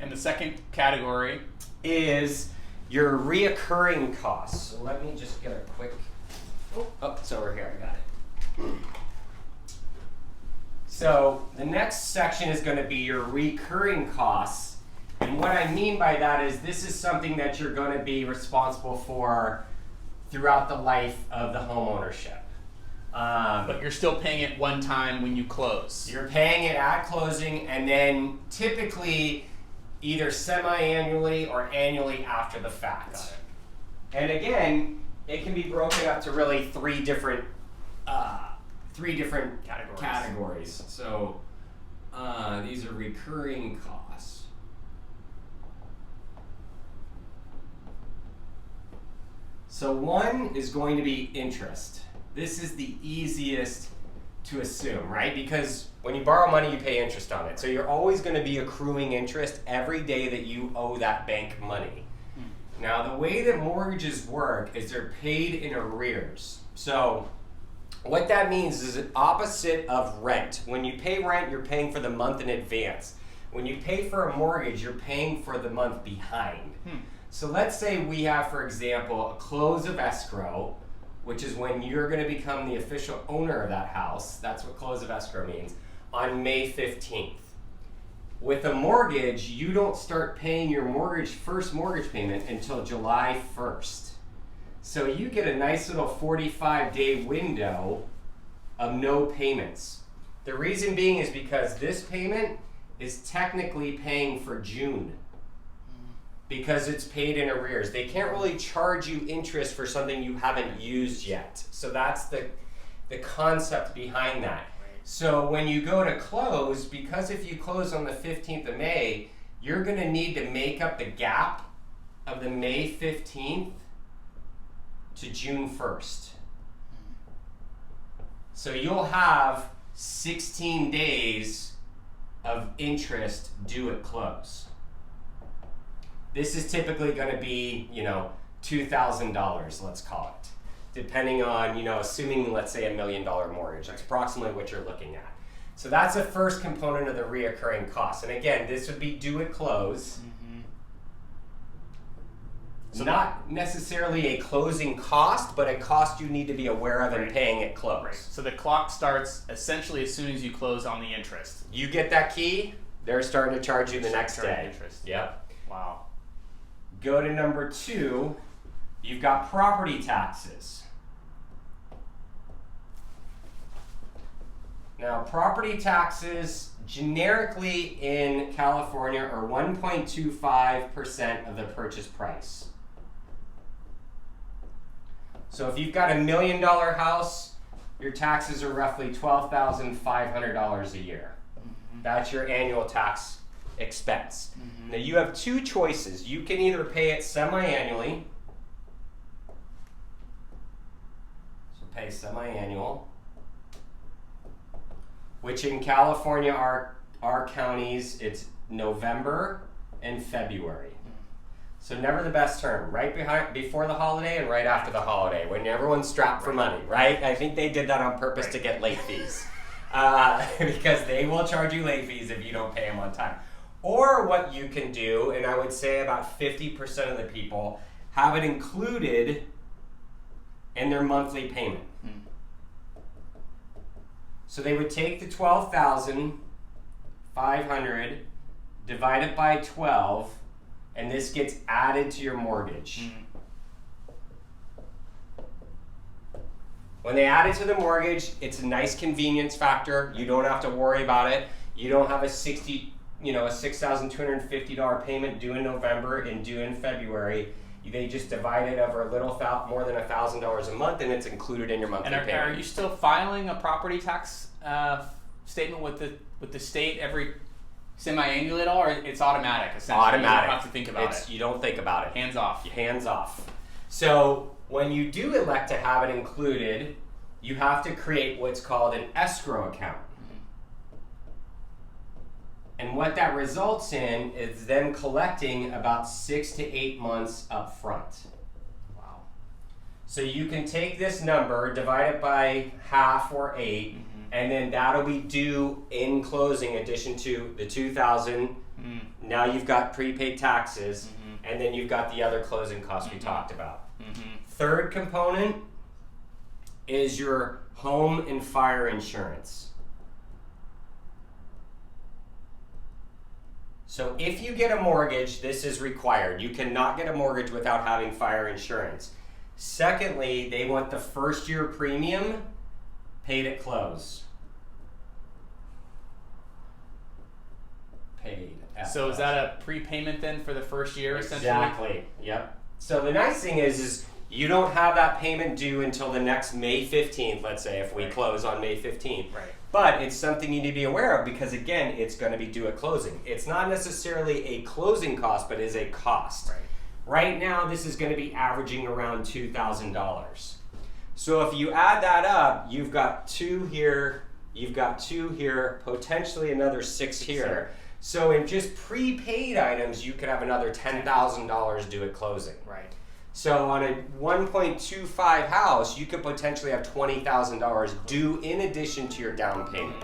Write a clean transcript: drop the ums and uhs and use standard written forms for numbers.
And the second category is your reoccurring costs. So let me just get a quick, it's over here, I got it. So the next section is going to be your recurring costs. And what I mean by that is this is something that you're going to be responsible for throughout the life of the home ownership. But you're still paying it one time when you close. You're paying it at closing, and then typically either semi-annually or annually after the fact. Got it. And again, it can be broken up to really three different categories. So these are recurring costs. So one is going to be interest. This is the easiest to assume, right? Because when you borrow money, you pay interest on it. So you're always going to be accruing interest every day that you owe that bank money. Now, the way that mortgages work is they're paid in arrears. So what that means is an opposite of rent. When you pay rent, you're paying for the month in advance. When you pay for a mortgage, you're paying for the month behind. So let's say we have, for example, a close of escrow, which is when you're going to become the official owner of that house. That's what close of escrow means, on May 15th. With a mortgage, you don't start paying your first mortgage payment until July 1st. So you get a nice little 45-day window of no payments. The reason being is because this payment is technically paying for June, because it's paid in arrears. They can't really charge you interest for something you haven't used yet. So that's the concept behind that. So when you go to close, because if you close on the 15th of May, you're going to need to make up the gap of the May 15th to June 1st. So you'll have 16 days of interest due at close. This is typically going to be, $2,000, let's call it, depending on, assuming, let's say, $1 million mortgage. That's approximately what you're looking at. So that's the first component of the reoccurring costs. And again, this would be due at close. So not necessarily a closing cost, but a cost you need to be aware of and paying at close. Right. So the clock starts essentially as soon as you close on the interest. You get that key, they're starting to charge you the next day. Interest. Yep. Wow. Go to number 2, you've got property taxes. Now, property taxes generically in California are 1.25% of the purchase price. So if you've got $1 million house, your taxes are roughly $12,500 a year. That's your annual tax expense. Now you have two choices. You can either pay it semi-annually, so pay semi-annual, which in California our counties, it's November and February. So never the best term, right before the holiday and right after the holiday, when everyone's strapped for money, right? I think they did that on purpose to get late fees, because they will charge you late fees if you don't pay them on time. Or what you can do, and I would say about 50% of the people have it included in their monthly payment. So they would take the $12,500, divide it by 12, and this gets added to your mortgage. When they add it to the mortgage, it's a nice convenience factor. You don't have to worry about it. You don't have a $6,250 payment due in November and due in February. They just divide it over a little more than $1,000 a month, and it's included in your monthly payment. And are you still filing a property tax statement with the state every semi-annually at all, or it's automatic? Essentially, automatic. You don't have to think about it. You don't think about it. Hands off. Hands off. So when you do elect to have it included, you have to create what's called an escrow account. And what that results in is them collecting about 6 to 8 months up front. Wow. So you can take this number, divide it by half or 8, and then that'll be due in closing, addition to the $2,000 Now you've got prepaid taxes, and then you've got the other closing costs we talked about. Third component is your home and fire insurance. So if you get a mortgage, this is required. You cannot get a mortgage without having fire insurance. Secondly, they want the first year premium paid at close. Paid at So close. is that a prepayment then for the first year, essentially? Exactly. Yep. So the nice thing is you don't have that payment due until the next May 15th, let's say, if we close on May 15th. Right. But it's something you need to be aware of because, again, it's going to be due at closing. It's not necessarily a closing cost, but is a cost. Right. Right now, this is going to be averaging around $2,000. So if you add that up, you've got 2 here, you've got 2 here, potentially another 6 here. So in just prepaid items, you could have another $10,000 due at closing. Right. So on a 1.25 house, you could potentially have $20,000 due in addition to your down payment.